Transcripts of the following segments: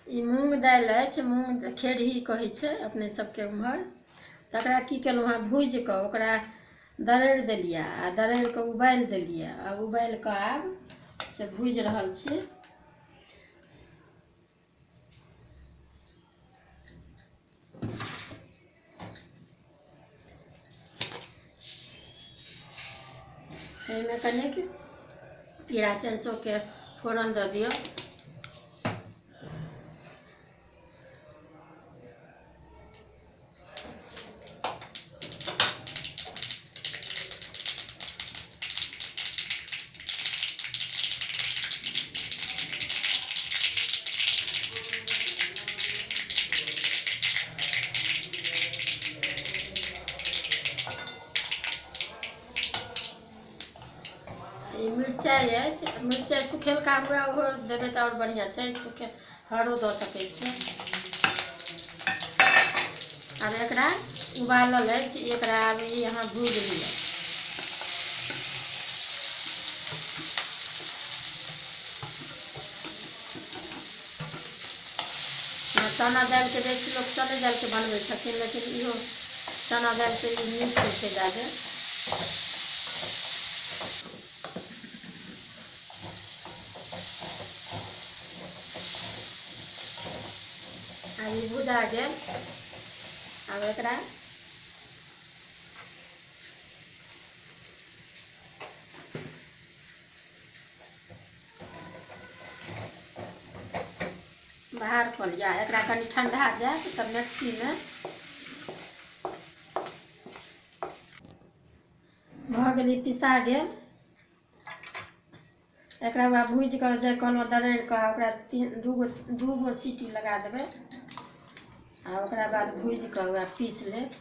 ई मूँग दालि अछि, मूँग खेरही कहै छै अपने सबके उम्हर। तकरा की केलहुँ हँ, भूजि कऽ ओकरा दरड़ि देलियै आ दरड़ि कऽ उबालि देलियै आ उबालि कऽ आब से भूजि रहल छी। एहिमे कनिक पीरा सरिसोके फोरन दऽ दियौ। मिरचाइ अछि, मिरचाइ सुखेलका हुए ओहो देबै तऽ आओर बढ़िआँ छै, हरो दऽ सकै छियै। आब एकरा उबालल अछि, एकरा आब ई अहाँ भूजि लिअ। चना दालिके बेसी लोक चने दालिके बनबै छथिन, लेकिन इहो चना दालिके ई नीक होइ छै ज्यादे। आब ई भुजा गेल, आब एकरा बाहर कऽ लिअ। एकरा कनि ठंडा जायत तऽ मिक्सीमे भऽ गेल, पिसा गेल। एकरा बाद भूजि कऽ जे कहलहुँ दरड़ि कऽ ओकरा दूगो सीटी लगा देबै आ ओकरा बाद भूजि कऽ ओकरा पीस लेब।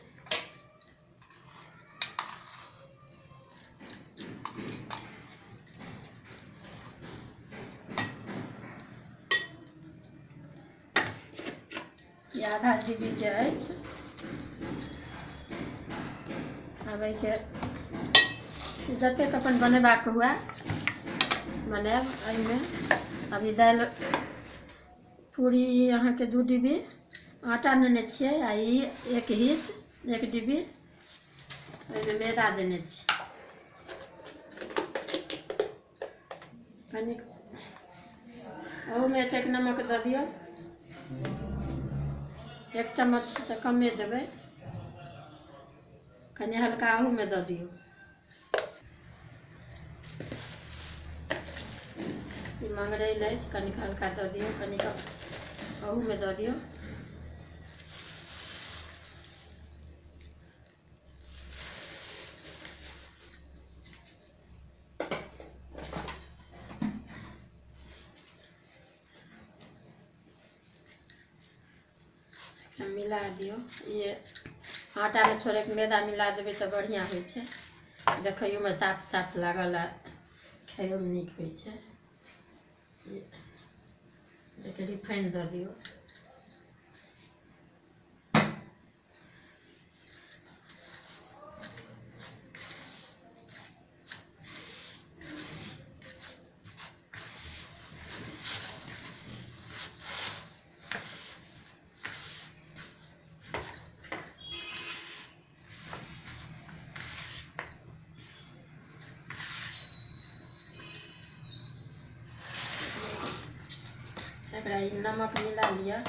ई आधा जीबी के अछि। आब एहिके जतेक अपन बनेबाक हुए बनायब। एहिमे अभी दालि पूरी अहाँके 2 डिब्बी आटा नेने छियै आ ई 1 हिस्स 1 डिब्बी एहिमे मैदा देने छी। कनि ओहूमे एतेक नमक दऽ दियौ, 1 चम्मचसँ कमे देबै, कनि हल्का अहूमे दऽ दियौ। ई मंगरैल अछि, कनिक हल्का दऽ दियौ, कनिक अहूमे दऽ दियौ। मिला दियौ। ये आटामे थोड़ेक मैदा मिला देबै तऽ बढ़िआँ होइ छै, देखैयोमे साफ साफ लागल आ खाइयोमे नीक होइ छै। एक रिफाइन दऽ दियौ। एकरा ई नमक मिला लिअ।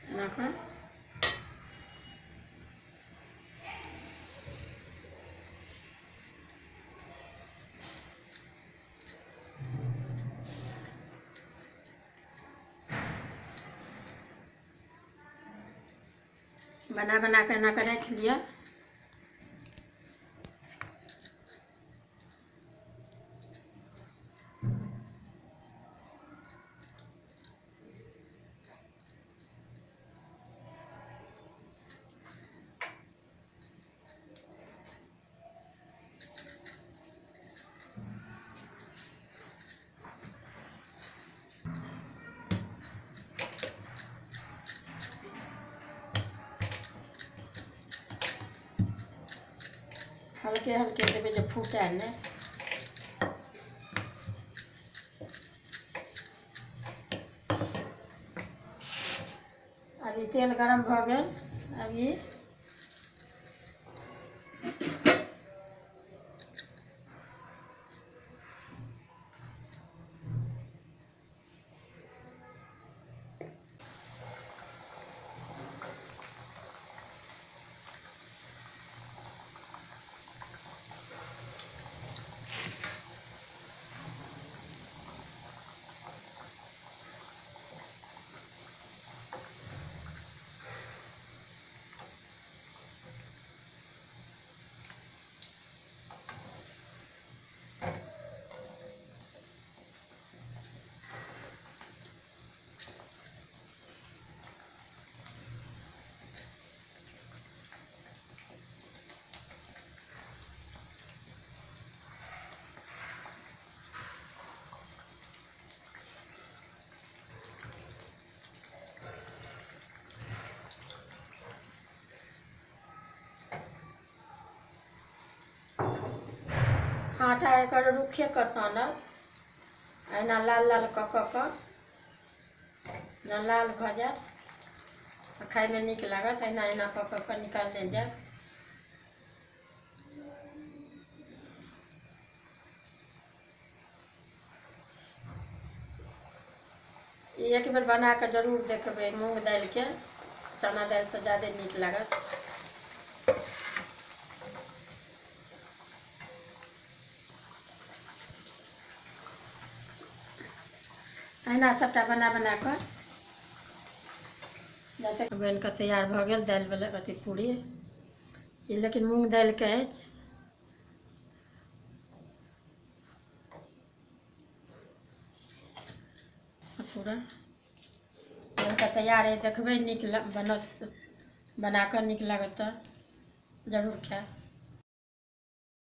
एना कऽ बना बना के एना के राखि लिअ। हल्के हल्के देवे जो फूटे ने। अभी तेल गरम भ गेल। अभी आटा एकर रुखे के सानब, एना लाल लाल कऽ जब लाल भऽ जायत खाय में नीक लागत। एना एना कऽ निकालने जायब। एक बेर बना के जरूर देखबै। मूंग दालि के चना दालि से ज़्यादा नीक लागत। अहिना सबटा बना बना कऽ जते बनि कऽ तैयार भऽ गेल दालि वाला अथी पूरी। ई लेकिन मूंग दालि के अछि। पूरा बनि कऽ तैयार है। देखबै नीक बनत, बना कऽ नीक लागत तऽ जरूर खायब।